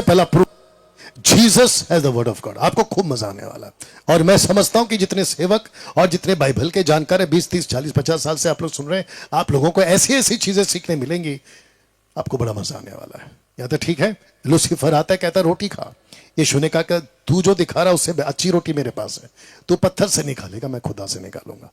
पहला proof, Jesus has the word of God. आपको खूब मजा आने वाला है। और मैं समझता हूं कि जितने सेवक और जितने बाइबल के जानकार है, 20 30 40 50 साल से आप लोग सुन रहे हैं, आप लोगों को ऐसी ऐसी चीजें सीखने मिलेंगी, आपको बड़ा मजा आने वाला है। या तो ठीक है, लूसीफर आता है, कहता है रोटी खा। यीशु ने कहा तू जो दिखा रहा है उससे अच्छी रोटी मेरे पास है, तू पत्थर से निकालेगा, मैं खुदा से निकालूंगा।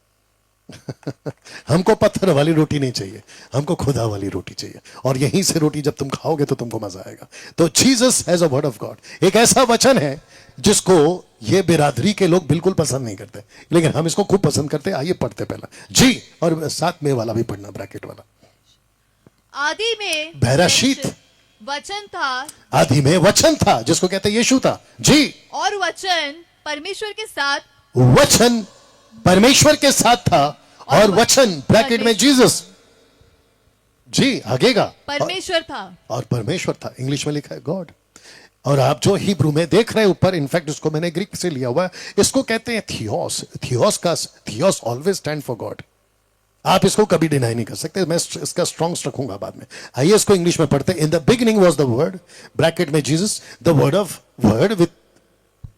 हमको पत्थर वाली रोटी नहीं चाहिए, हमको खुदा वाली रोटी चाहिए। और यहीं से रोटी जब तुम खाओगे तो तुमको मजा आएगा। तो Jesus has a word of God, एक ऐसा वचन है जिसको ये बिरादरी के लोग बिल्कुल पसंद नहीं करते, लेकिन हम इसको खूब पसंद करते हैं। आइए पढ़ते पहला जी, और साथ में वाला भी पढ़ना, ब्रैकेट वाला। आदि में बहराशीत वचन था, आदि में वचन था, जिसको कहते हैं यीशु था जी, और वचन परमेश्वर के साथ, वचन परमेश्वर के साथ था, और वचन ब्रैकेट में जीसस जी, आगेगा परमेश्वर था, और परमेश्वर था। इंग्लिश में लिखा है गॉड। और आप जो हिब्रू में देख रहे हैं ऊपर, इनफैक्ट उसको मैंने ग्रीक से लिया हुआ है, इसको कहते हैं theos. Theos always stand for God. आप इसको कभी डिनाई नहीं कर सकते, मैं इसका स्ट्रॉन्ग्स रखूंगा बाद में। आइए इसको इंग्लिश में पढ़ते हैं। In the beginning was the word, bracket में Jesus, the word of word with,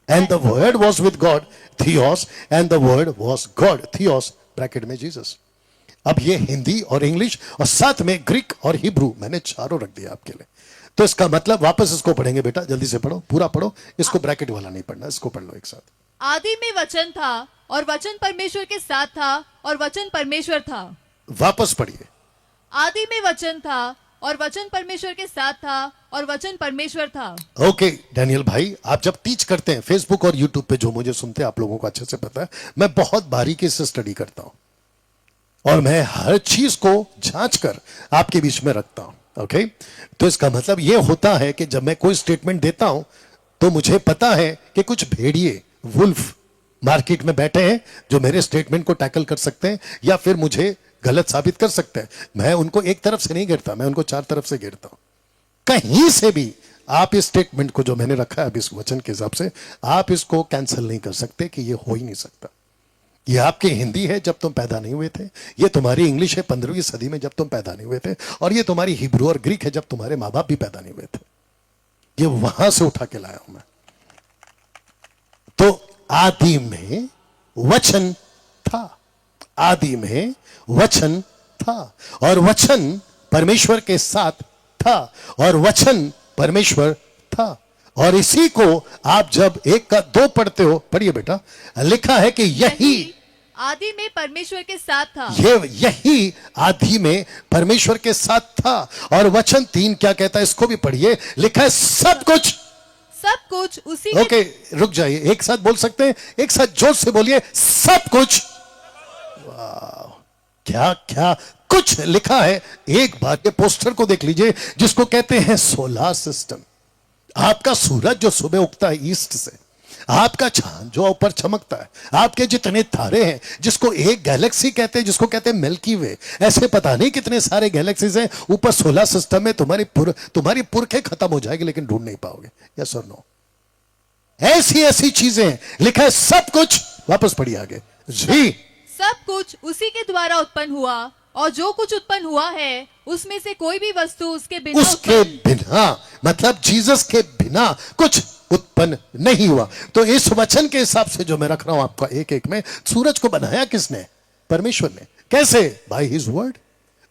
and the word was with God, theos, and the word was God, theos, bracket में जीसस। अब ये हिंदी और इंग्लिश और साथ में ग्रीक और हिब्रू मैंने चारों रख दिया आपके लिए। तो इसका मतलब, वापस इसको पढ़ेंगे बेटा, जल्दी से पढ़ो, पूरा पढ़ो, इसको ब्रैकेट वाला नहीं पढ़ना, इसको पढ़ लो एक साथ। आदि में वचन था, और वचन परमेश्वर के साथ था, और वचन परमेश्वर था। वापस पढ़िए। आदि में वचन था, और वचन परमेश्वर के साथ था, और वचन परमेश्वर था। ओके डैनियल भाई, आप जब टीच करते हैं फेसबुक और यूट्यूब पे, जो मुझे सुनते हैं आप लोगों को अच्छे से पता है, मैं बहुत बारीकी से स्टडी करता हूं और मैं हर चीज को जांच कर आपके बीच में रखता हूं। ओके, तो इसका मतलब यह होता है कि जब मैं कोई स्टेटमेंट देता हूं तो मुझे पता है कि कुछ भेड़िए, वुल्फ मार्केट में बैठे हैं जो मेरे स्टेटमेंट को टैकल कर सकते हैं या फिर मुझे गलत साबित कर सकते हैं। मैं उनको एक तरफ से नहीं गिरता, मैं उनको चार तरफ से गिरता हूं। कहीं से भी आप इस स्टेटमेंट को जो मैंने रखा है अभी इस वचन के हिसाब से, आप इसको कैंसिल नहीं कर सकते कि ये हो ही नहीं सकता। ये आपकी हिंदी है जब तुम पैदा नहीं हुए थे, ये तुम्हारी इंग्लिश है 15वीं सदी में जब तुम पैदा नहीं हुए थे, और ये तुम्हारी हिब्रू और ग्रीक है जब तुम्हारे माँ बाप भी पैदा नहीं हुए थे। ये वहां से उठा के लाया हूं मैं। तो आदि में वचन था, आदि में वचन था, और वचन परमेश्वर के साथ था, और वचन परमेश्वर था। और इसी को आप जब 1 का 2 पढ़ते हो, पढ़िए बेटा, लिखा है कि यही आदि में परमेश्वर के साथ था, यही आदि में परमेश्वर के साथ था। और वचन 3 क्या कहता है, इसको भी पढ़िए, लिखा है सब कुछ उसी के। ओके रुक जाइए, एक साथ बोल सकते हैं, एक साथ जोर से बोलिए, सब कुछ। वाह, क्या क्या कुछ लिखा है। एक बार ये पोस्टर को देख लीजिए जिसको कहते हैं सोलार सिस्टम। आपका सूरज जो सुबह उगता है ईस्ट से, आपका चांद जो ऊपर चमकता है, आपके जितने तारे हैं जिसको एक गैलेक्सी कहते हैं, जिसको कहते हैं मिल्की वे, ऐसे पता नहीं कितने सारे गैलेक्सीज हैं ऊपर सोलर सिस्टम में। तुम्हारी पुरखें खत्म हो जाएगी लेकिन ढूंढ नहीं पाओगे। यस और नो? ऐसी ऐसी चीजें लिखा है सब कुछ। वापस पढ़िए आगे जी। सब कुछ उसी के द्वारा उत्पन्न हुआ, और जो कुछ उत्पन्न हुआ है उसमें से कोई भी वस्तु उसके बिना मतलब जीसस के बिना कुछ उत्पन्न नहीं हुआ। तो इस वचन के हिसाब से जो मैं रख रहा हूं आपका एक एक में, सूरज को बनाया किसने? परमेश्वर ने। कैसे? By his word.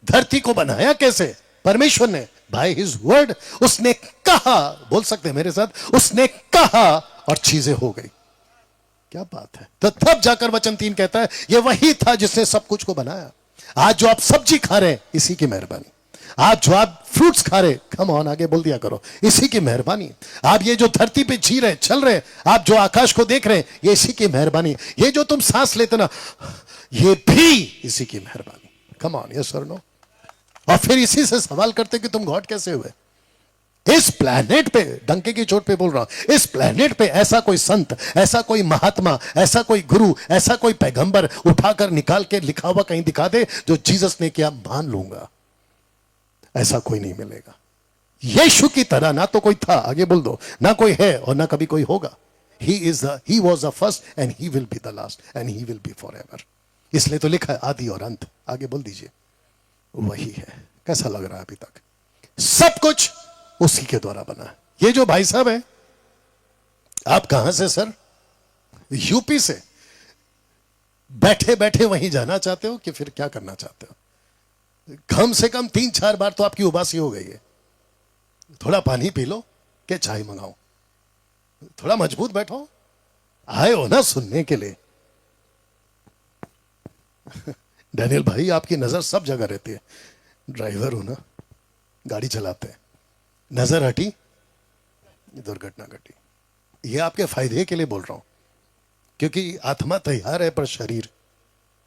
धरती को बनाया कैसे? परमेश्वर ने, बाय हिज वर्ड। उसने कहा, बोल सकते हैं मेरे साथ, उसने कहा और चीजें हो गई। क्या बात है। तो तब जाकर वचन 3 कहता है ये वही था जिसने सब कुछ को बनाया। आज जो आप सब्जी खा रहे हैं, इसी की मेहरबानी। आज जो आप फ्रूट्स खा रहे, कम ऑन आगे बोल दिया करो, इसी की मेहरबानी। आप ये जो धरती पे जी रहे, चल रहे, आप जो आकाश को देख रहे हैं, ये इसी की मेहरबानी। ये जो तुम सांस लेते ना, ये भी इसी की मेहरबानी। कम ऑन, यस और नो? और फिर इसी से सवाल करते कि तुम गॉड कैसे हुए? इस प्लेनेट पे, डंके की चोट पे बोल रहा हूं, इस प्लेनेट पे ऐसा कोई संत, ऐसा कोई महात्मा, ऐसा कोई गुरु, ऐसा कोई पैगंबर उठाकर निकाल के लिखा हुआ कहीं दिखा दे जो जीसस ने किया, मान लूंगा। ऐसा कोई नहीं मिलेगा। यीशु की तरह ना तो कोई था, आगे बोल दो, ना कोई है और ना कभी कोई होगा। he was the first and he will be the last and he will be forever। इसलिए तो लिखा है आदि और अंत। आगे बोल दीजिए, वही है। कैसा लग रहा है अभी तक? सब कुछ उसी के द्वारा बना है। ये जो भाई साहब है, आप कहां से सर? यूपी से। बैठे बैठे वहीं जाना चाहते हो कि फिर क्या करना चाहते हो? कम से कम 3-4 बार तो आपकी उबासी हो गई है। थोड़ा पानी पी लो कि चाय मंगाओ? थोड़ा मजबूत बैठो, आए हो ना सुनने के लिए। डैनियल भाई, आपकी नजर सब जगह रहती है। ड्राइवर हो ना, गाड़ी चलाते हैं, नजर हटी, दुर्घटना घटी। ये आपके फायदे के लिए बोल रहा हूं, क्योंकि आत्मा तैयार है पर शरीर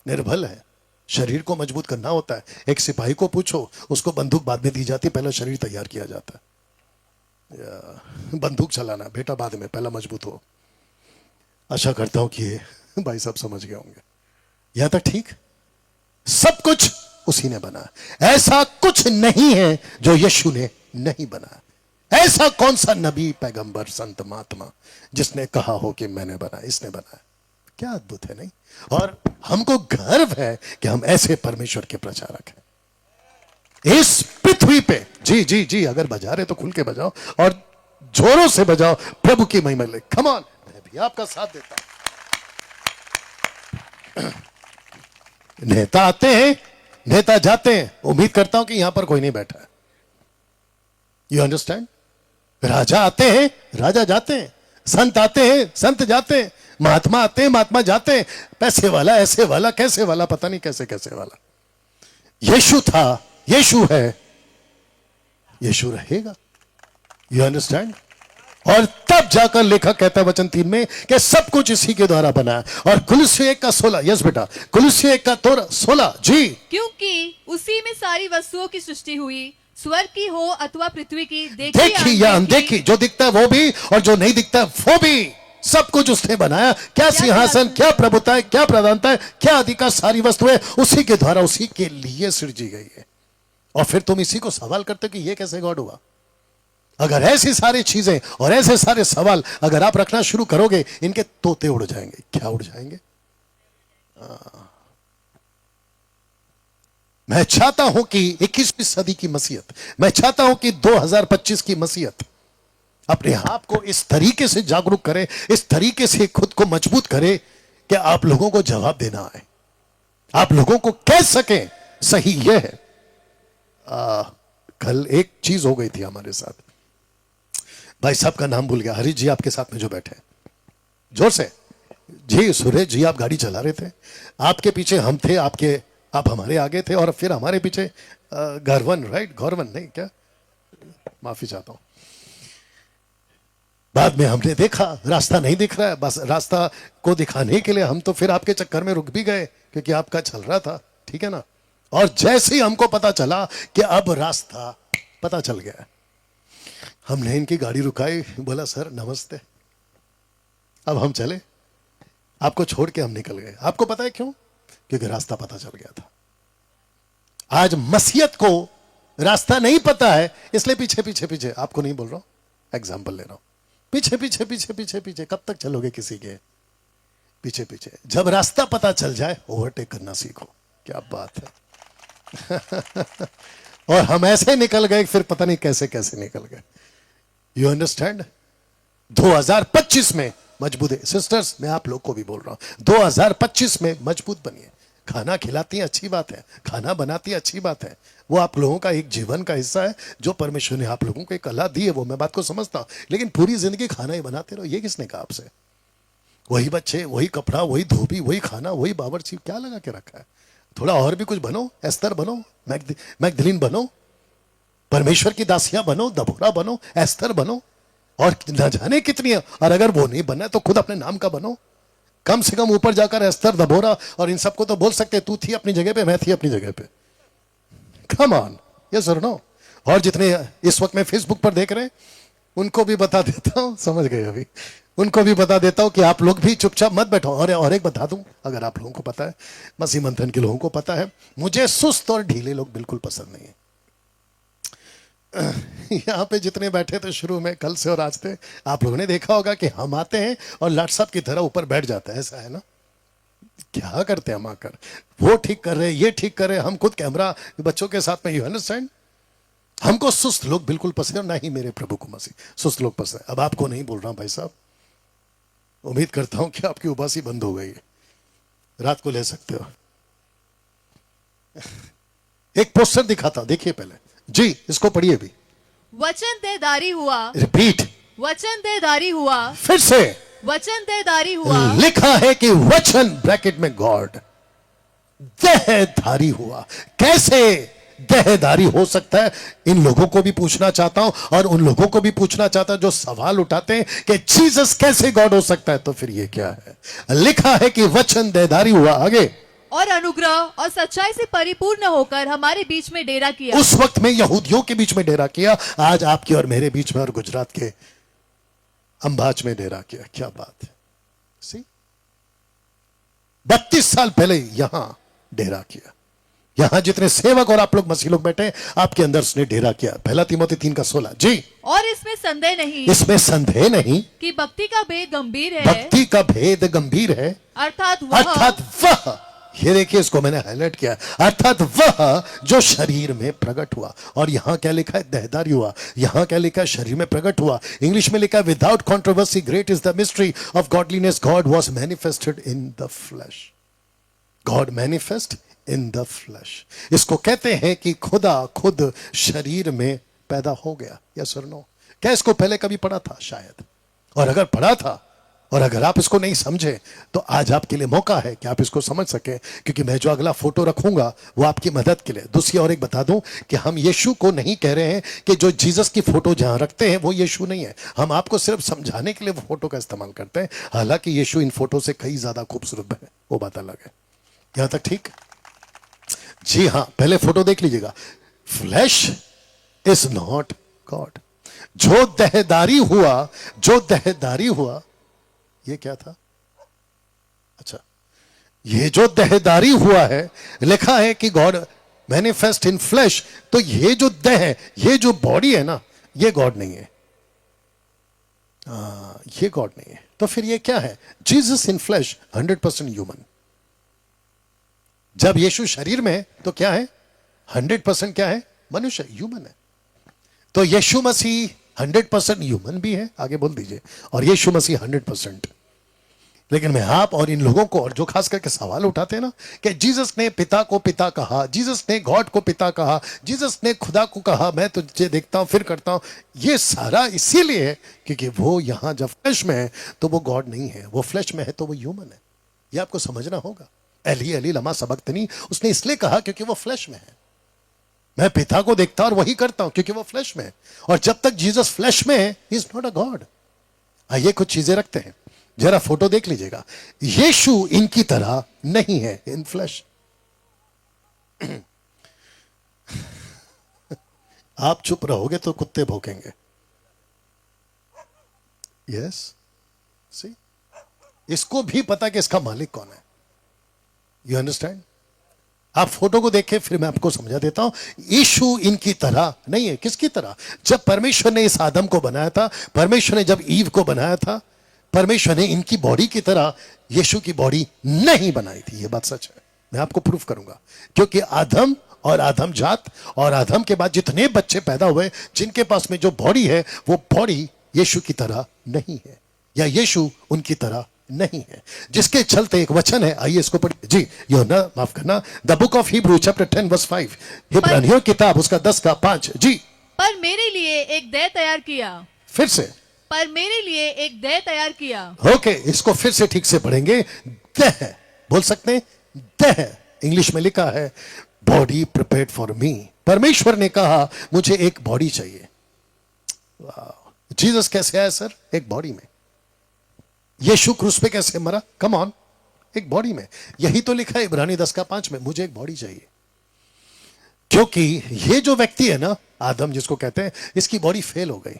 निर्बल है। शरीर को मजबूत करना होता है। एक सिपाही को पूछो, उसको बंदूक बाद में दी जाती, पहले शरीर तैयार किया जाता है। बंदूक चलाना बेटा बाद में, पहला मजबूत हो। आशा करता हूं कि ये भाई साहब समझ गए होंगे। यहां तक ठीक? सब कुछ उसी ने बनाया। ऐसा कुछ नहीं है जो यीशु ने नहीं बनाया। ऐसा कौन सा नबी, पैगंबर, संत, महात्मा जिसने कहा हो कि मैंने बनाया? इसने बनाया। क्या अद्भुत है नहीं? और हमको गर्व है कि हम ऐसे परमेश्वर के प्रचारक हैं इस पृथ्वी पे। जी जी जी, अगर बजा रहे तो खुल के बजाओ और जोरों से बजाओ, प्रभु की महिमा ले। कम ऑन, मैं भी आपका साथ देता हूं। नेता आते हैं, नेता जाते हैं। उम्मीद करता हूं कि यहां पर कोई नहीं बैठा है। You understand? राजा आते हैं, राजा जाते हैं। संत आते हैं, संत जाते हैं। महात्मा आते हैं, महात्मा जाते हैं। पैसे वाला, ऐसे वाला, कैसे वाला, पता नहीं कैसे कैसे वाला। यीशु था, यीशु है, यीशु रहेगा। You understand? और तब जाकर लेखक कहता है वचन 3 में कि सब कुछ इसी के द्वारा बना है। और कुलुस्सी 1:16, यस बेटा, कुलुस्सी 1:16 जी। क्योंकि उसी में सारी वस्तुओं की सृष्टि हुई, स्वर्ग की हो अथवा पृथ्वी की, देखी या अनदेखी, जो दिखता है वो भी और जो नहीं दिखता है वो भी, सब कुछ उसने बनाया। क्या सिंहासन, क्या प्रभुता है, क्या प्रधानता है, क्या अधिकार, सारी वस्तुएं उसी के द्वारा, उसी के लिए सृजी गई है। और फिर तुम इसी को सवाल करते हो कि ये कैसे गॉड हुआ? अगर ऐसी सारी चीजें और ऐसे सारे सवाल अगर आप रखना शुरू करोगे, इनके तोते उड़ जाएंगे। क्या उड़ जाएंगे? मैं चाहता हूं कि 21वीं सदी की मसीहत, मैं चाहता हूं कि 2025 की मसीहत अपने आप को इस तरीके से जागरूक करे, इस तरीके से खुद को मजबूत करे कि आप लोगों को जवाब देना आए, आप लोगों को कह सकें सही यह है। कल एक चीज हो गई थी हमारे साथ। भाई साहब का नाम भूल गया, हरीश जी आपके साथ में जो बैठे, जोर से जी। सुरेश जी, आप गाड़ी चला रहे थे, आपके पीछे हम थे, आप हमारे आगे थे, और फिर हमारे पीछे गौरवन, राइट? गौरवन नहीं क्या, माफी चाहता हूं। बाद में हमने देखा रास्ता नहीं दिख रहा है, बस रास्ता को दिखाने के लिए हम तो फिर आपके चक्कर में रुक भी गए क्योंकि आपका चल रहा था, ठीक है ना? और जैसे ही हमको पता चला कि अब रास्ता पता चल गया, हमने इनकी गाड़ी रुकाई, बोला सर नमस्ते, अब हम चले। आपको छोड़ के हम निकल गए। आपको पता है क्यों? क्योंकि रास्ता पता चल गया था। आज मसीहत को रास्ता नहीं पता है, इसलिए पीछे पीछे पीछे, आपको नहीं बोल रहा हूं, एग्जाम्पल ले रहा हूं, पीछे पीछे पीछे पीछे पीछे। कब तक चलोगे किसी के पीछे पीछे? जब रास्ता पता चल जाए, ओवरटेक करना सीखो। क्या बात है। और हम ऐसे निकल गए, फिर पता नहीं कैसे कैसे निकल गए। You understand? 2025 में मजबूत है। सिस्टर्स, मैं आप लोग को भी बोल रहा हूं, 2025 में मजबूत बनिए। खाना खिलाती है, अच्छी बात है, खाना बनाती है, अच्छी बात है, वो आप लोगों का एक जीवन का हिस्सा है जो परमेश्वर ने आप लोगों को एक कला दी है, वो मैं बात को समझता हूं। लेकिन पूरी जिंदगी खाना ही बनाते रहो, ये किसने कहा आपसे? वही बच्चे, वही कपड़ा, वही धोबी, वही खाना, वही बावर्ची, क्या लगा के रखा है? थोड़ा और भी कुछ बनो, एस्तर बनो, मैगदलीन बनो, परमेश्वर की दासियां बनो, दबोरा बनो, एस्तर बनो, और न जाने कितनी है। और अगर वो नहीं बना तो खुद अपने नाम का बनो। कम से कम ऊपर जाकर एस्तर, दबोरा और इन सबको तो बोल सकते, तू थी अपनी जगह पे, मैं थी अपनी जगह पे। कम ऑन, यस और नो? और जितने इस वक्त में फेसबुक पर देख रहे हैं, उनको भी बता देता हूं, समझ गए अभी, उनको भी बता देता हूं कि आप लोग भी चुपचाप मत बैठो। और एक बता दूं, अगर आप लोगों को पता है, मसीह मंथन के लोगों को पता है, मुझे सुस्त और ढीले लोग बिल्कुल पसंद नहीं है। यहां पे जितने बैठे थे शुरू में, कल से और आज थे, आप लोगों ने देखा होगा कि हम आते हैं और लाट साहब की तरह ऊपर बैठ जाता है, ऐसा है ना? क्या करते हैं हम आकर? वो ठीक कर रहे, ये ठीक कर रहे, हम खुद कैमरा बच्चों के साथ में। You understand? हमको सुस्त लोग बिल्कुल पसंद है, ना ही मेरे प्रभु को मसीह सुस्त लोग पसंद है। अब आपको नहीं बोल रहा हूं भाई साहब, उम्मीद करता हूं कि आपकी उबासी बंद हो गई है, रात को ले सकते हो। एक पोस्टर दिखाता, देखिए पहले जी, इसको पढ़िए भी। वचन देहधारी हुआ, रिपीट, वचन देहधारी हुआ, फिर से वचन देहधारी हुआ। लिखा है कि वचन ब्रैकेट में गॉड देहधारी हुआ। कैसे देहधारी हो सकता है, इन लोगों को भी पूछना चाहता हूं और उन लोगों को भी पूछना चाहता हूं जो सवाल उठाते हैं कि जीसस कैसे गॉड हो सकता है। तो फिर ये क्या है? लिखा है कि वचन देहधारी हुआ, आगे, और अनुग्रह और सच्चाई से परिपूर्ण होकर हमारे बीच में डेरा किया। उस वक्त में यहूदियों के बीच में डेरा किया, आज आपके और मेरे बीच में और गुजरात के अंबाज में डेरा किया। क्या बात है। सी 32 साल पहले यहां डेरा किया। यहां जितने सेवक और आप लोग मसीह लोग बैठे, आपके अंदर उसने डेरा किया। पहला तीमुथी 3:16 जी। और इसमें संदेह नहीं, इसमें संदेह नहीं कि भक्ति का भेद गंभीर है, भक्ति का भेद गंभीर है, अर्थात वह, वह, ये देखिए इसको मैंने हाईलाइट किया, अर्थात वह जो शरीर में प्रकट हुआ। और यहां क्या लिखा है? देहधारी हुआ। यहां क्या लिखा है? शरीर में प्रकट हुआ। इंग्लिश में लिखा है without controversy great is the mystery of godliness, God was manifested in the flash. God manifest in the flash. इसको कहते हैं कि खुदा खुद शरीर में पैदा हो गया। यस और नो? क्या इसको पहले कभी पढ़ा था? शायद। और अगर पढ़ा था और अगर आप इसको नहीं समझे तो आज आपके लिए मौका है कि आप इसको समझ सके, क्योंकि मैं जो अगला फोटो रखूंगा वो आपकी मदद के लिए। दूसरी और एक बता दूं कि हम यीशु को नहीं कह रहे हैं कि जो जीसस की फोटो जहां रखते हैं वो यीशु नहीं है। हम आपको सिर्फ समझाने के लिए वो फोटो का इस्तेमाल करते हैं। हालांकि यीशु इन फोटो से कई ज्यादा खूबसूरत है, वो बात अलग है। यहां तक ठीक? जी हां, पहले फोटो देख लीजिएगा। Flash is not God. जो देहधारी हुआ, जो देहधारी हुआ, ये क्या था? अच्छा, ये जो देहधारी हुआ है, लिखा है कि गॉड मैनिफेस्ट इन फ्लैश। तो ये जो देह है, ये जो बॉडी है ना, ये गॉड नहीं है। ये गॉड नहीं है। तो फिर ये क्या है? Jesus in flash 100% human. जब यीशु शरीर में है तो क्या है? 100% क्या है? मनुष्य, ह्यूमन है। तो यीशु मसीह 100% ह्यूमन भी है, आगे बोल दीजिए, और यीशु मसीह 100%। लेकिन मैं आप और इन लोगों को, और जो खास करके सवाल उठाते हैं ना कि जीसस ने पिता को पिता कहा, जीसस ने गॉड को पिता कहा, जीसस ने खुदा को कहा मैं तुझे देखता हूं फिर करता हूं, ये सारा इसीलिए है क्योंकि वो यहां जब फ्लैश में है तो वो गॉड नहीं है, वो फ्लैश में है तो वो ह्यूमन है। ये आपको समझना होगा। एली एली लमा सबक्तनी, उसने इसलिए कहा क्योंकि वो फ्लैश में है। मैं पिता को देखता और वही करता हूं क्योंकि वो फ्लैश में है। और जब तक जीसस फ्लैश में है, he is not a God. आइए कुछ चीजें रखते हैं, जरा फोटो देख लीजिएगा। यीशु इनकी तरह नहीं है इन फ्लैश। आप चुप रहोगे तो कुत्ते भौंकेंगे। यस, सी, इसको भी पता कि इसका मालिक कौन है। You understand? आप फोटो को देखें, फिर मैं आपको समझा देता हूं। यीशु इनकी तरह नहीं है। किसकी तरह? जब परमेश्वर ने इस आदम को बनाया था, परमेश्वर ने जब ईव को बनाया था, परमेश्वर ने इनकी बॉडी की तरह यीशु की बॉडी नहीं बनाई थी। यह बात सच है, मैं आपको प्रूफ करूंगा। क्योंकि आदम और आदम जात और आदम के बाद जितने बच्चे पैदा हुए, जिनके पास में जो बॉडी है, वो बॉडी यीशु की तरह नहीं है, या यीशु उनकी तरह नहीं है। जिसके चलते एक वचन है, आइए इसको पढ़िए जी। यूहन्ना, माफ करना, the book of Hebrew chapter 10 verse 5, हिब्रानियों किताब उसका 10:5 जी। पर मेरे लिए एक देह तैयार किया। फिर से, पर मेरे लिए एक देह तैयार किया। ओके, इसको फिर से ठीक से पढ़ेंगे। देह बोल सकते हैं, देह। इंग्लिश में लिखा है बॉडी प्रिपेयर्ड फॉर मी। परमेश्वर ने कहा मुझे एक बॉडी चाहिए। जीसस कैसे आया सर? एक बॉडी में। यीशु क्रूस पे कैसे मरा? कम ऑन, एक बॉडी में। यही तो लिखा है इब्रानी 10:5 में, मुझे एक बॉडी चाहिए। क्योंकि ये जो व्यक्ति है ना, आदम जिसको कहते हैं, इसकी बॉडी फेल हो गई।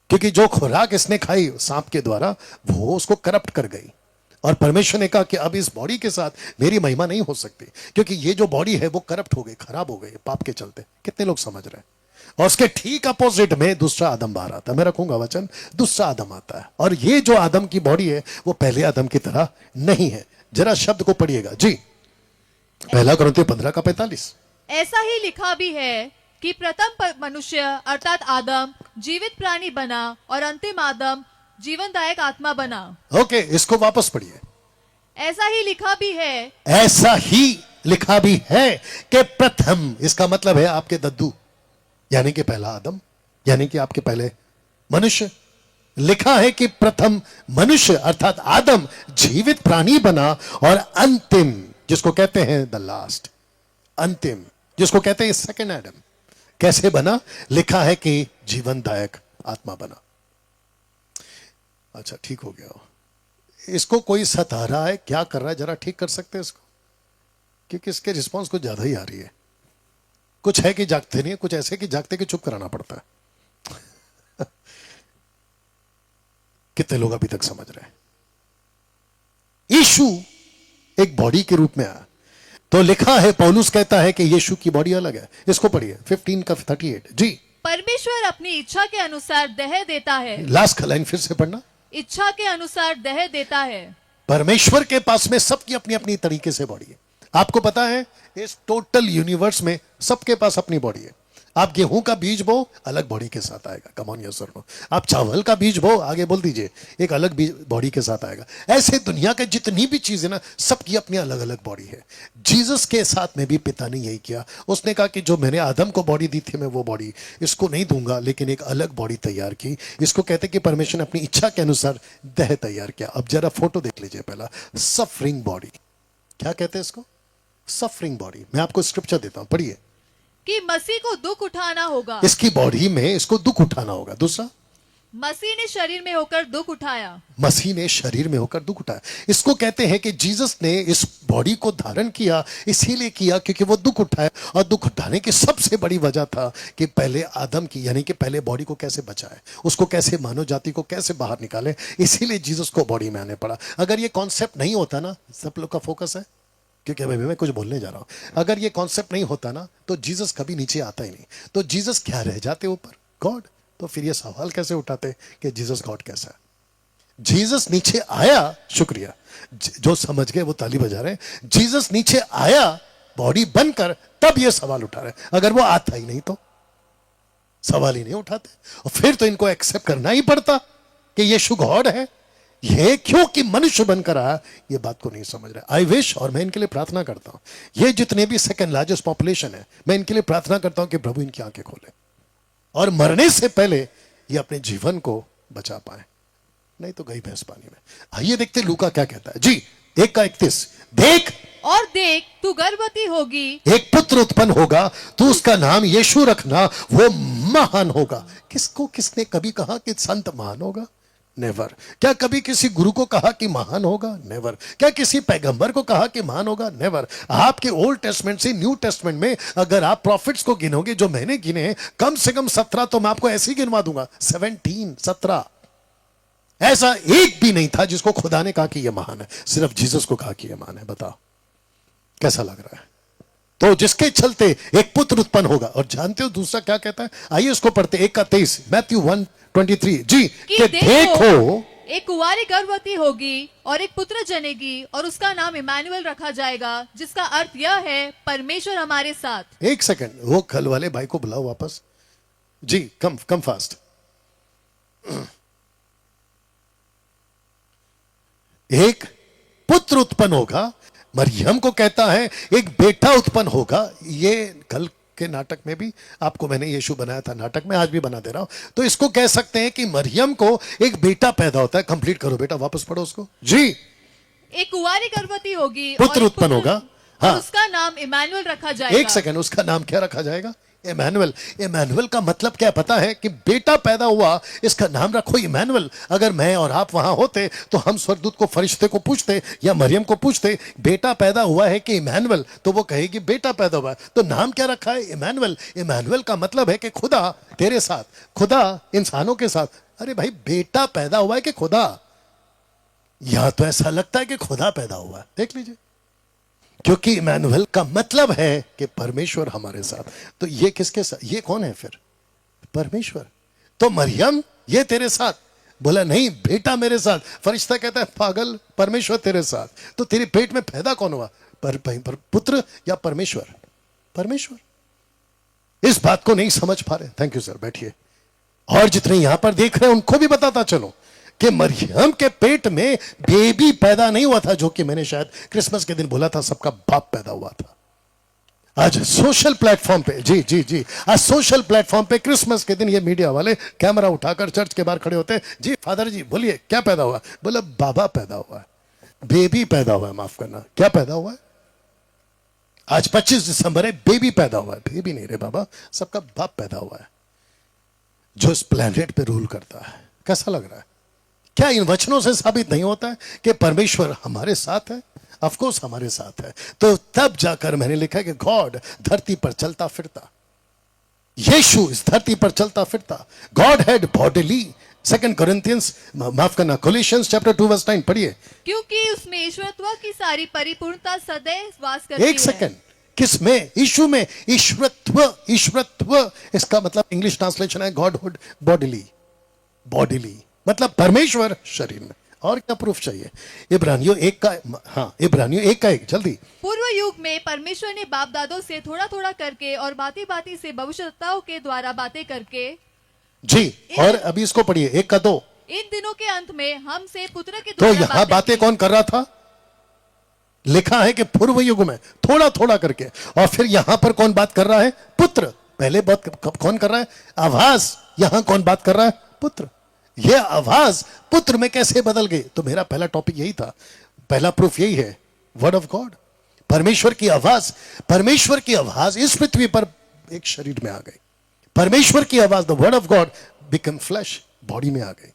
क्योंकि जो खुराक इसने खाई सांप के द्वारा, वो उसको करप्ट कर गई। और परमेश्वर ने कहा कि अब इस बॉडी के साथ मेरी महिमा नहीं हो सकती, क्योंकि ये जो बॉडी है वो करप्ट हो गई, खराब हो गई पाप के चलते। कितने लोग समझ रहे हैं? और उसके ठीक अपोजिट में दूसरा आदम बाहर आता है। मैं रखूंगा वचन, दूसरा आदम आता है। और ये जो आदम की बॉडी है वो पहले आदम की तरह नहीं है। जरा शब्द को पढ़िएगा जी। 1 कुरिन्थियों 15:45। ऐसा ही लिखा भी है कि प्रथम मनुष्य अर्थात आदम जीवित प्राणी बना और अंतिम आदम जीवनदायक आत्मा बना। ओके, इसको वापस पढ़िए। ऐसा ही लिखा भी है, ऐसा ही लिखा भी है कि प्रथम, इसका मतलब है आपके दद्दू, यानी कि पहला आदम, यानी कि आपके पहले मनुष्य। लिखा है कि प्रथम मनुष्य अर्थात आदम जीवित प्राणी बना और अंतिम, जिसको कहते हैं द लास्ट, अंतिम, जिसको कहते हैं सेकंड आदम, कैसे बना? लिखा है कि जीवनदायक आत्मा बना। अच्छा, ठीक हो गया। इसको कोई सता रहा है, क्या कर रहा है, जरा ठीक कर सकते हैं इसको, क्योंकि इसके रिस्पॉन्स कुछ ज्यादा ही आ रही है। कुछ है कि जागते नहीं है, कुछ ऐसे कि जागते कि चुप कराना पड़ता है। कितने लोग अभी तक समझ रहे हैं? यीशु एक बॉडी के रूप में आया, तो लिखा है, पौलुस कहता है कि यीशु की बॉडी अलग है। इसको पढ़िए 15 का 38 जी। परमेश्वर अपनी इच्छा के अनुसार देह देता है। लास्ट का लाइन फिर से पढ़ना। इच्छा के अनुसार देह देता है। परमेश्वर के पास में सबकी अपनी अपनी तरीके से बॉडी है। आपको पता है, इस टोटल यूनिवर्स में सबके पास अपनी बॉडी है। आप गेहूं का बीज बो, अलग बॉडी के साथ आएगा। कम ऑन यस और नो। आप चावल का बीज बो, आगे बोल दीजिए, एक अलग बॉडी के साथ आएगा। ऐसे दुनिया के जितनी भी चीजें ना, सबकी अपनी अलग अलग बॉडी है। जीसस के साथ में भी पिता ने यही किया। उसने कहा कि जो मैंने आदम को बॉडी दी थी, मैं वो बॉडी इसको नहीं दूंगा, लेकिन एक अलग बॉडी तैयार की। इसको कहते कि परमेश्वर ने अपनी इच्छा के अनुसार देह तैयार किया। अब जरा फोटो देख लीजिए पहला, सफरिंग बॉडी। क्या कहते हैं इसको? Suffering body. मैं आपको स्क्रिप्चर देता हूं, पढ़िए। कि मसीह को दुख उठाना होगा। इसकी बॉडी में इसको दुख उठाना होगा। दूसरा, मसीह ने शरीर में होकर दुख उठाया। मसीह ने शरीर में होकर दुख उठाया। इसको कहते हैं कि जीसस ने इस बॉडी को धारण किया, इसीलिए किया क्योंकि वो दुख उठाया। और दुख उठाने की सबसे बड़ी वजह था कि पहले आदम की, यानी कि पहले बॉडी को कैसे बचाए, उसको कैसे, मानव जाति को कैसे बाहर निकाले। इसीलिए जीसस को बॉडी में आने पड़ा। अगर ये कॉन्सेप्ट नहीं होता ना, सब लोग का फोकस है क्योंकि अभी मैं कुछ बोलने जा रहा हूं। अगर ये कॉन्सेप्ट नहीं होता ना, तो जीसस कभी नीचे आता ही नहीं। तो जीसस क्या रह जाते ऊपर? गॉड। तो फिर ये सवाल कैसे उठाते कि जीसस गॉड कैसा है? जीसस नीचे आया, शुक्रिया, जो समझ गए वो ताली बजा रहे हैं। जीसस नीचे आया बॉडी बनकर, तब ये सवाल उठा रहे हैं। अगर वो आता ही नहीं तो सवाल ही नहीं उठाते। और फिर तो इनको एक्सेप्ट करना ही पड़ता कि यीशु गॉड है। ये क्योंकि मनुष्य बनकर आया, ये बात को नहीं समझ रहे। आई विश, और मैं इनके लिए प्रार्थना करता हूं, ये जितने भी सेकंड लार्जेस्ट पॉपुलेशन है, मैं इनके लिए प्रार्थना करता हूं कि प्रभु इनकी आंखें खोले और मरने से पहले ये अपने जीवन को बचा पाए, नहीं तो गई भैंस पानी में। आइए देखते लूका क्या कहता है जी। 1:31। देख, और देख, तू गर्भवती होगी, एक पुत्र उत्पन्न होगा, तू उसका नाम यीशु रखना, वो महान होगा। किसको, किसने कभी कहा कि संत महान होगा? नेवर। क्या कभी किसी गुरु को कहा कि महान होगा? नेवर। क्या किसी पैगंबर को कहा कि महान होगा? नेवर। आपके ओल्ड टेस्टमेंट से न्यू टेस्टमेंट में अगर आप प्रॉफिट्स को गिनोगे, जो मैंने गिने हैं, कम से कम 17, तो मैं आपको ऐसे ही गिनवा दूंगा, 17। ऐसा एक भी नहीं था जिसको खुदा ने कहा कि यह महान है। सिर्फ जीसस को कहा कि यह महान है। बताओ कैसा लग रहा है? तो जिसके चलते एक पुत्र उत्पन्न होगा। और जानते हो दूसरा क्या कहता है? आइए उसको पढ़ते। 1:23, मैथ्यू 1:23 जी। कि देखो, एक कुंवारी गर्भवती होगी और एक पुत्र जनेगी और उसका नाम इमानुएल रखा जाएगा, जिसका अर्थ यह है परमेश्वर हमारे साथ। एक सेकंड, वो कल वाले भाई को बुलाओ वापस जी। Come fast. एक पुत्र उत्पन्न होगा, मरियम को कहता है एक बेटा उत्पन्न होगा। ये कल के नाटक में भी आपको मैंने यीशु बनाया था, नाटक में आज भी बना दे रहा हूं। तो इसको कह सकते हैं कि मरियम को एक बेटा पैदा होता है। कंप्लीट करो बेटा, वापस पढ़ो उसको जी। एक कुंवारी गर्भवती होगी, पुत्र उत्पन्न होगा, हाँ, उसका नाम इमानुएल रखा जाएगा। एक सेकंड, उसका नाम क्या रखा जाएगा? इमानुएल। इमानुएल का मतलब क्या पता है? कि बेटा पैदा हुआ, इसका नाम रखो इमानुएल। अगर मैं और आप वहां होते तो हम स्वर्गदूत को, फरिश्ते को पूछते या मरियम को पूछते, बेटा पैदा हुआ है कि इमानुएल, तो वो कहेगी बेटा पैदा हुआ है। तो नाम क्या रखा है? इमानुएल। इमानुएल का मतलब है कि खुदा तेरे साथ, खुदा इंसानों के साथ। अरे भाई, बेटा पैदा हुआ है कि खुदा? यहां तो ऐसा लगता है कि खुदा पैदा हुआ है। देख लीजिए, क्योंकि इमानुएल का मतलब है कि परमेश्वर हमारे साथ। तो ये किसके साथ? ये कौन है फिर? परमेश्वर। तो मरियम, ये तेरे साथ? बोला नहीं, बेटा मेरे साथ। फरिश्ता कहता है पागल, परमेश्वर तेरे साथ। तो तेरे पेट में पैदा कौन हुआ? पुत्र या परमेश्वर? परमेश्वर। इस बात को नहीं समझ पा रहे। थैंक यू सर, बैठिए। और जितने यहां पर देख रहे हैं उनको भी बताता चलो कि मरियम के पेट में बेबी पैदा नहीं हुआ था, जो कि मैंने शायद क्रिसमस के दिन बोला था, सबका बाप पैदा हुआ था। आज सोशल प्लेटफॉर्म पे, जी जी जी, आज सोशल प्लेटफॉर्म पे क्रिसमस के दिन ये मीडिया वाले कैमरा उठाकर चर्च के बाहर खड़े होते हैं। जी फादर जी बोलिए क्या पैदा हुआ? बोला बाबा पैदा हुआ है, बेबी पैदा हुआ है, माफ करना, क्या पैदा हुआ है? आज 25 दिसंबर है, बेबी पैदा हुआ है। बेबी नहीं रे बाबा, सबका बाप पैदा हुआ है, जो इस प्लेनेट पे रूल करता है। कैसा लग रहा है? क्या इन वचनों से साबित नहीं होता है कि परमेश्वर हमारे साथ है? ऑफ कोर्स हमारे साथ है। तो तब जाकर मैंने लिखा कि गॉड धरती पर चलता फिरता, यीशु इस धरती पर चलता फिरता, गॉड हैड बॉडीली। 2 कोरिंथियंस, माफ करना, कोलोसियंस चैप्टर 2 वर्स 9 पढ़िए। क्योंकि उसमें ईश्वरत्व की सारी परिपूर्णता सदैव वास करती है। एक सेकंड, किसमें? यीशु में। ईश्वरत्व, ईश्वरत्व, इसका मतलब इंग्लिश ट्रांसलेशन है गॉडहुड, बॉडीली। बॉडीली मतलब परमेश्वर शरीर में। और क्या प्रूफ चाहिए? इब्रानियों 1 का, हाँ इब्रानियों 1 का 1, जल्दी। पूर्व युग में परमेश्वर ने बाप दादों से थोड़ा थोड़ा करके और बाती बाती से भविष्यवक्ताओं के द्वारा बातें करके, जी, और अभी इसको पढ़िए 1 का 2। इन दिनों के अंत में हमसे पुत्र के तो द्वारा यहां बातें की। कौन कर रहा था? लिखा है कि पूर्व युग में थोड़ा थोड़ा करके, और फिर यहां पर कौन बात कर रहा है? पुत्र। पहले बात कौन कर रहा है? आवाज। यहां कौन बात कर रहा है? पुत्र। यह आवाज पुत्र में कैसे बदल गई? तो मेरा पहला टॉपिक यही था, पहला प्रूफ यही है, वर्ड ऑफ गॉड, परमेश्वर की आवाज। परमेश्वर की आवाज इस पृथ्वी पर एक शरीर में आ गई। परमेश्वर की आवाज, the word of God become flash, body में आ गई।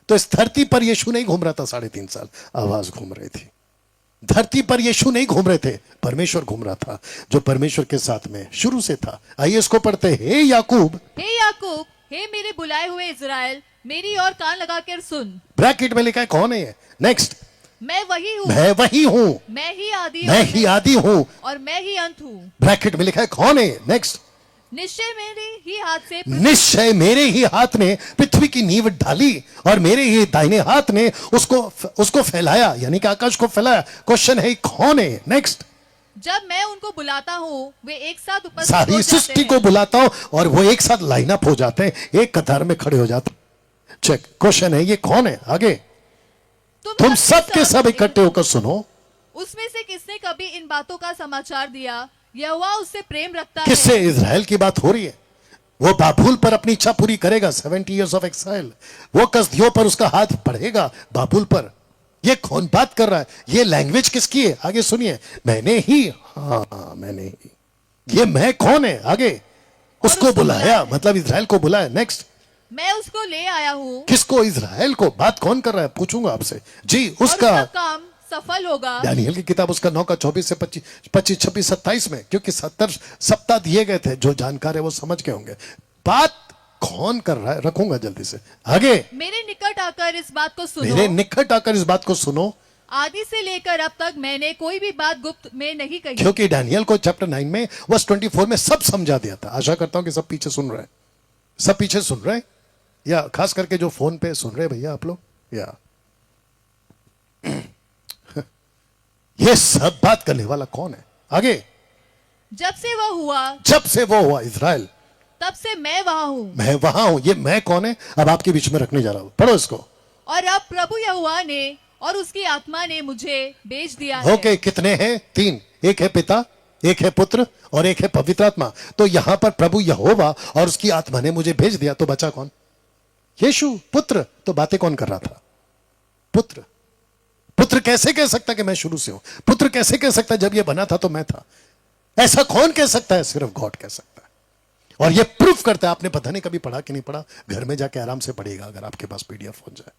तो इस धरती पर यीशु नहीं घूम रहा था 3.5 साल, आवाज घूम रही थी। धरती पर यीशु नहीं घूम रहे थे, परमेश्वर घूम रहा था, जो परमेश्वर के साथ में शुरू से था। आइए इसको पढ़ते हैं। हे याकूब, हे मेरे बुलाए हुए इज़राइल, मेरी ओर कान लगाकर सुन। ब्रैकेट में लिखा है कौन है ये? नेक्स्ट, मैं वही हूँ, मैं वही हूं, मैं ही आदि मैं ही आदि हूं, और मैं ही अंत हूँ। ब्रैकेट में लिखा है कौन है? नेक्स्ट, निश्चय मेरे ही हाथ से निश्चय मेरे ही हाथ ने पृथ्वी की नींव डाली, और मेरे ही दाहिने हाथ ने उसको फैलाया, यानी कि आकाश को फैलाया। क्वेश्चन है कौन है? नेक्स्ट, जब मैं उनको बुलाता हूँ वे एक साथ उपस्थित सारी हो जाते सृष्टि हैं। को बुलाता हूं और वो एक साथ लाइन अप हो जाते हैं, एक कतार में खड़े हो जाते हैं। चेक, क्वेश्चन है ये कौन है? आगे, तुम सब के सब इकट्ठे होकर सुनो। उसमें से किसने कभी इन बातों का समाचार दिया? यहोवा उससे प्रेम रखता है। किससे? इज़राइल की बात हो रही है। वो बाबुल पर अपनी इच्छा पूरी करेगा, 70 इयर्स ऑफ एक्साइल। वो कसदियों पर उसका हाथ बढ़ेगा, बाबुल पर। ये कौन बात कर रहा है? ये लैंग्वेज किसकी है? आगे सुनिए, मैंने ही, हाँ मैंने ही। ये मैं कौन है? आगे, उसको बुलाया, मतलब इज़राइल को बुलाया। नेक्स्ट, मैं उसको ले आया हूँ। किसको? इज़राइल को। बात कौन कर रहा है? पूछूंगा आपसे। जी, उसका काम सफल होगा। दानियल की किताब उसका 9 का 24 से 25, 26, 27 में, क्योंकि 70 सप्ताह दिए गए थे, जो जानकार है वो समझ गए होंगे। बात कौन कर रहा है? रखूंगा जल्दी से। आगे, मेरे निकट आकर इस बात को सुनो। मेरे निकट आकर इस बात को सुनो। आदि से लेकर अब तक मैंने कोई भी बात गुप्त में नहीं कही। क्योंकि दानियल को चैप्टर 9 में वर्स 24 में सब समझा दिया था। आशा करता हूं कि सब पीछे सुन रहे हैं, सब पीछे सुन रहे हैं, या खास करके जो फोन पे सुन रहे हैं भैया आप लोग, या ये सब बात करने वाला कौन है? आगे, जब से वो हुआ इज़राइल, तब से मैं वहां हूँ। मैं वहां हूं। ये मैं कौन है? अब आपके बीच में रखने जा रहा हूं, पढ़ो इसको। और अब प्रभु यहोवा ने और उसकी आत्मा ने मुझे भेज दिया है। ओके, कितने हैं? 3, एक है पिता, एक है पुत्र और एक है पवित्र आत्मा। तो यहां पर प्रभु यहोवा और उसकी आत्मा ने मुझे भेज दिया। तो बचा कौन? यीशु, पुत्र। तो बातें कौन कर रहा था? पुत्र। पुत्र कैसे कह सकता कि मैं शुरू से हूं? पुत्र कैसे कह सकता जब ये बना था तो मैं था? ऐसा कौन कह सकता है? सिर्फ गॉड कह सकता है। और ये प्रूफ करता है। आपने पता नहीं कभी पढ़ा कि नहीं पढ़ा, घर में जाके आराम से पढ़ेगा अगर आपके पास पीडीएफ हो जाए।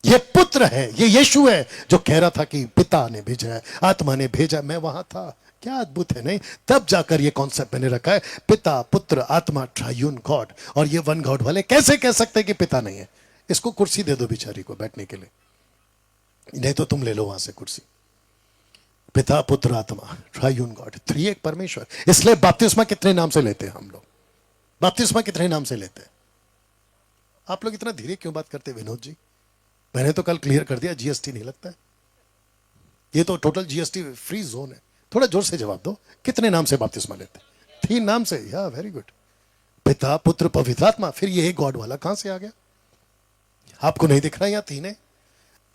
ये पुत्र है, ये यीशु है जो कह रहा था कि पिता ने भेजा है, आत्मा ने भेजा, मैं वहां था। क्या अद्भुत है नहीं? तब जाकर ये कॉन्सेप्ट मैंने रखा है, पिता पुत्र आत्मा, ट्रायून गॉड। और ये वन गॉड वाले कैसे कह सकते हैं कि पिता नहीं है? इसको कुर्सी दे दो बेचारी को बैठने के लिए, नहीं तो तुम ले लो वहां से कुर्सी। पिता पुत्र आत्मा, ट्रायून गॉड, थ्री एक परमेश्वर। इसलिए बपतिस्मा कितने नाम से लेते हैं हम लोग? बपतिस्मा कितने नाम से लेते हैं? आप लोग इतना धीरे क्यों बात करते हैं विनोद जी? मैंने तो कल क्लियर कर दिया, जीएसटी नहीं लगता है। ये तो टोटल जीएसटी फ्री जोन है। थोड़ा जोर से जवाब दो, कितने नाम से बपतिस्मा लेते हैं? 3 नाम से। या वेरी गुड। पिता पुत्र पवित्र आत्मा, फिर ये गॉड वाला कहां से आ गया? आपको नहीं दिख रहा यहां तीन है?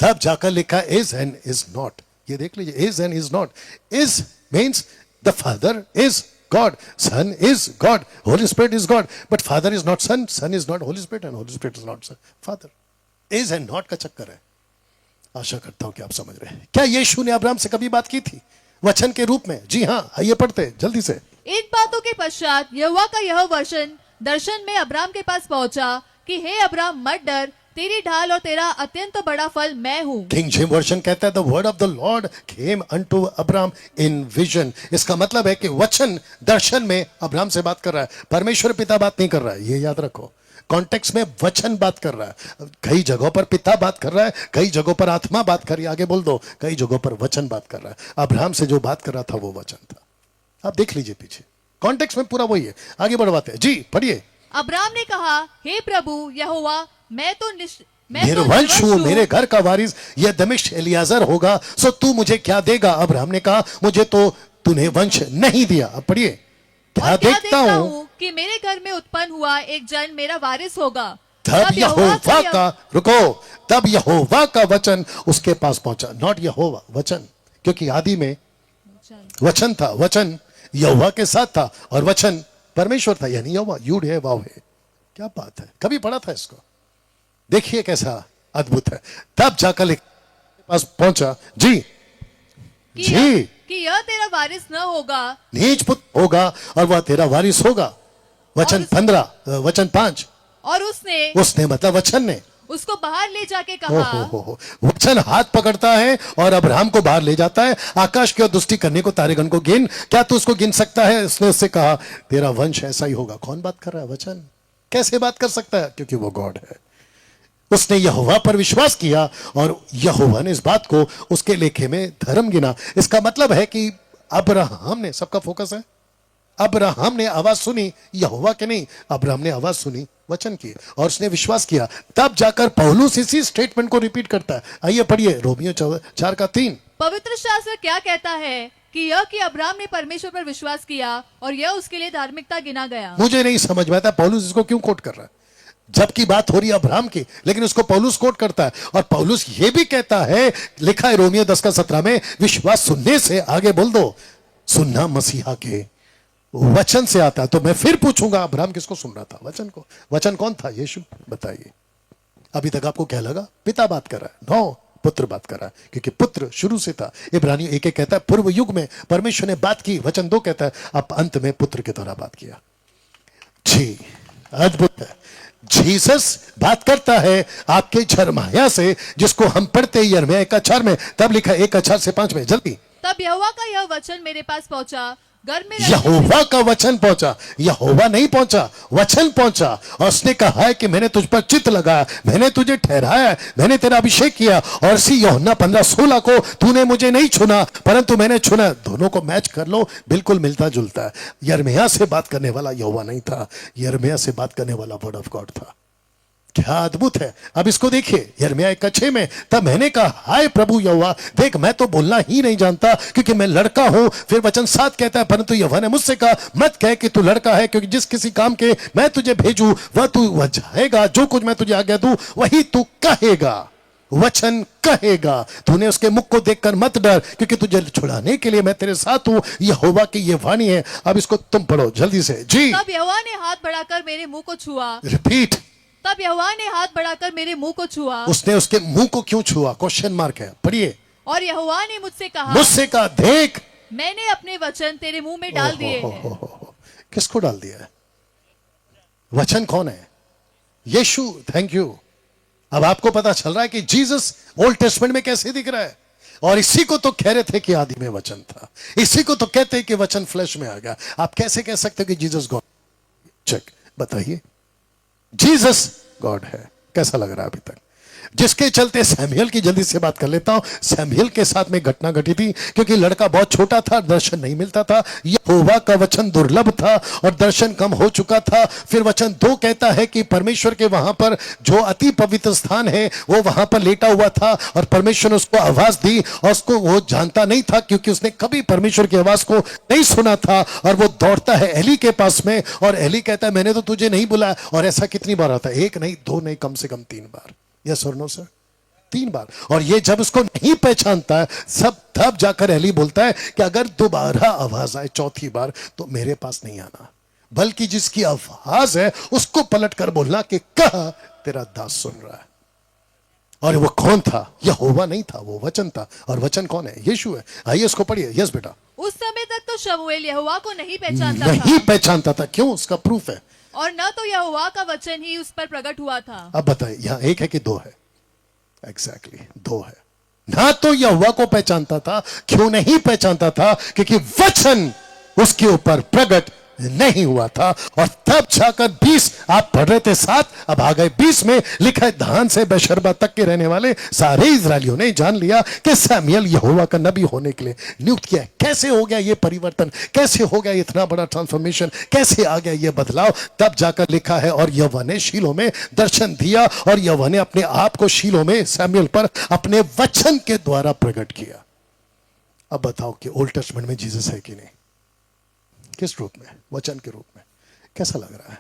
तब जाकर लिखा इज एंड इज नॉट। ये देख लीजिए, is and is not. Is means the father is God, son is God, holy spirit is God, but father is not son, son is not holy spirit and holy spirit is not father. Is and not का चक्कर है। आशा करता हूं कि आप समझ रहे हैं। क्या यीशु ने अब्राहम से कभी बात की थी वचन के रूप में? जी हां, आइए पढ़ते जल्दी से। इन बातों के पश्चात यहोवा का यह वचन दर्शन में अब्राम के पास पहुंचा कि हे अब्राम मत डर, तेरी ढाल और तेरा अत्यंत बड़ा फल मैं हूँ। किंग जेम्स वर्जन कहता है the word of the Lord came unto Abram in vision. इसका मतलब है कि वचन दर्शन में अब्राम से बात कर रहा है, परमेश्वर पिता बात नहीं कर रहा है। ये याद रखो, कॉन्टेक्स्ट में वचन बात कर रहा है। कई जगहों पर पिता बात कर रहा है, कई जगहों पर आत्मा बात कर रही है, आगे बोल दो, कई जगहों पर वचन बात कर रहा है। अब्राहम से जो बात कर रहा था वो वचन था। आप देख लीजिए पीछे, कॉन्टेक्स्ट में पूरा वही है। आगे बढ़वाते हैं जी, पढ़िए। अब्राम ने कहा, हे प्रभु यहोवा, मैं तो निर्वंश हूं, मेरे घर का वारिस यह दमिश्क एलियाजर होगा, सो तू मुझे क्या देगा? अब्राहम ने कहा, मुझे तो तूने वंश नहीं दिया। अब पढ़िए, क्या देखता हूं कि मेरे घर में उत्पन्न हुआ एक जन मेरा वारिस होगा। तब यहोवा का, रुको, तब यहोवा का वचन उसके पास पहुंचा। नॉट यहोवा, वचन, क्योंकि आदि में वचन था, वचन यहोवा के साथ था और वचन परमेश्वर था, यानी यहोवा, यूड है वाव है। क्या बात है, कभी पढ़ा था इसको? देखिए कैसा अद्भुत है। तब जाकर के पास पहुंचा जी, कि यह तेरा वारिस न होगा, नीच पुत्र होगा और वह तेरा वारिस होगा। वचन 15, वचन 5। और उसने मतलब वचन ने उसको बाहर ले जाके कहा। हो। वचन हाथ पकड़ता है और अब्राहम को बाहर ले जाता है। आकाश की ओर दृष्टि करने को, तारेगण को गिन, क्या तू उसको गिन सकता है? उसने उससे कहा तेरा वंश ऐसा ही होगा। कौन बात कर रहा है? वचन। कैसे बात कर सकता है? क्योंकि वो गॉड है। उसने यहोवा पर विश्वास किया और यहोवा ने इस बात को उसके लेखे में धर्म गिना। इसका मतलब है कि अब्राहम ने, सबका फोकस है, अब्राहम ने आवाज सुनी, यहोवा के नहीं, अब्राहम ने आवाज सुनी वचन की और उसने विश्वास किया। तब जाकर पौलुस इसी स्टेटमेंट को रिपीट करता है। आइए पढ़िए रोमियो 4:3। पवित्र शास्त्र क्या कहता है कि यह कि अब्राहम ने परमेश्वर पर विश्वास किया और यह उसके लिए धार्मिकता गिना गया। मुझे नहीं समझ में आता पौलुस इसको क्यों कोट कर रहा है, जबकि बात हो रही है अब्राहम की, लेकिन उसको पौलुस कोट करता है। और पौलुस ये भी कहता है, लिखा है रोमियो 10:17 में, विश्वास सुनने से, आगे बोल दो, सुनना मसीहा के वचन से आता है। तो मैं फिर पूछूंगा, अब्राहम किसको सुन रहा था? वचन को। वचन कौन था? यीशु। बताइए, अभी तक आपको क्या लगा? पिता बात कर रहा है, नो, पुत्र बात कर रहा है, क्योंकि पुत्र शुरू से था। इब्रानियों 1 कहता है पूर्व युग में परमेश्वर ने बात की, वचन 2 कहता है अब अंत में पुत्र की तरह बात किया। जी, अद्भुत है। जीसस बात करता है आपके यिर्मयाह से, जिसको हम पढ़ते हैं यिर्मयाह 1:4 में। तब लिखा 1:4 से 5 में, जल्दी। तब यहोवा का यह वचन मेरे पास पहुंचा, घर में यहोवा का वचन पहुंचा, यहोवा नहीं पहुंचा, वचन पहुंचा। और उसने कहा है कि मैंने तुझ पर चित्त लगाया, मैंने तुझे ठहराया, मैंने तेरा अभिषेक किया। और इसी यूहन्ना 15:16 को तूने मुझे नहीं चुना परंतु मैंने चुना। दोनों को मैच कर लो, बिल्कुल मिलता जुलता है। यिर्मयाह से बात करने वाला यहोवा नहीं था, यिर्मयाह से बात करने वाला वर्ड ऑफ गॉड था। क्या अद्भुत है। अब इसको देखिए यिर्मयाह 1:6 में, तब मैंने कहा हाय प्रभु यहोवा, देख मैं तो बोलना ही नहीं जानता क्योंकि मैं लड़का हूं। फिर वचन 7 कहता है, परंतु यहोवा ने मुझसे कहा मत कह कि तू लड़का है, क्योंकि जिस किसी काम के मैं तुझे भेजूं वह तू वह जाएगा, जो कुछ मैं तुझे आज्ञा दूं वही तू कहेगा। वचन कहेगा। तूने उसके मुख को देखकर मत डर, क्योंकि तुझे छुड़ाने के लिए मैं तेरे साथ हूं। यहोवा की ये वाणी है। अब इसको तुम पढ़ो जल्दी से जी। तब यहोवा ने हाथ बढ़ाकर मेरे मुंह को छुआ। रिपीट। तब यहोवा ने हाथ बढ़ाकर मेरे मुंह को छुआ। उसने उसके मुंह को क्यों छुआ? क्वेश्चन मार्क है, पढ़िए। और यहोवा ने मुझसे कहा देख मैंने अपने वचन तेरे मुंह में डाल दिए हैं। किसको डाल दिया है? वचन कौन है? यीशु। Thank you. अब आपको पता चल रहा है कि जीसस ओल्ड टेस्टमेंट में कैसे दिख रहा है। और इसी को तो कह रहे थे कि आदि में वचन था, इसी को तो कहते हैं कि वचन फ्लैश में आ गया। आप कैसे कह सकते हो कि जीसस गॉड? चेक, बताइए। जीसस गॉड है। कैसा लग रहा है अभी तक? जिसके चलते सैमुएल की जल्दी से बात कर लेता हूं। सैमुएल के साथ में घटना घटी थी, क्योंकि लड़का बहुत छोटा था, दर्शन नहीं मिलता था, यहोवा का वचन दुर्लभ था और दर्शन कम हो चुका था। फिर वचन 2 कहता है कि परमेश्वर के वहां पर जो अति पवित्र स्थान है वो वहां पर लेटा हुआ था और परमेश्वर ने उसको आवाज दी और उसको वो जानता नहीं था, क्योंकि उसने कभी परमेश्वर की आवाज को नहीं सुना था। और वो दौड़ता है एली के पास में और एली कहता है मैंने तो तुझे नहीं बुलाया। और ऐसा कितनी बार आता है? 1 नहीं, 2 नहीं, कम से कम 3 बार। यस और नो सर? 3 बार। और ये जब उसको नहीं पहचानता है सब, तब जाकर एली बोलता है कि अगर दोबारा आवाज आए 4थी बार तो मेरे पास नहीं आना, बल्कि जिसकी आवाज है उसको पलट कर बोलना कि कहा तेरा दास सुन रहा है। और वो कौन था? यहोवा नहीं था, वो वचन था। और वचन कौन है? यीशु है। आइए इसको पढ़िए। यस बेटा। उस समय तक तो शमूएल यहोवा को नहीं पहचानता नहीं था, पहचानता था। क्यों? उसका प्रूफ है। और न तो यहोवा का वचन ही उस पर प्रकट हुआ था। अब बताइए, यहां 1 है कि 2 है? एग्जैक्टली 2 है। ना तो यहोवा को पहचानता था। क्यों नहीं पहचानता था? क्योंकि वचन उसके ऊपर प्रकट नहीं हुआ था। और तब जाकर 20 आप पढ़ रहे थे 7, अब आ गए 20 में लिखा है धान से बेशर्बा तक के रहने वाले सारे इजरायलियों ने जान लिया कि सैमुएल यहोवा का नबी होने के लिए नियुक्त किया है। कैसे हो गया ये परिवर्तन? कैसे हो गया इतना बड़ा ट्रांसफॉर्मेशन? कैसे आ गया ये बदलाव? तब जाकर लिखा है और यहोवा ने शीलो में दर्शन दिया और यहोवा ने अपने आप को शीलो में सैमुएल पर अपने वचन के द्वारा प्रकट किया। अब बताओ कि ओल्ड टेस्टमेंट में जीसस है कि नहीं? किस रूप में? वचन के रूप में। कैसा लग रहा है?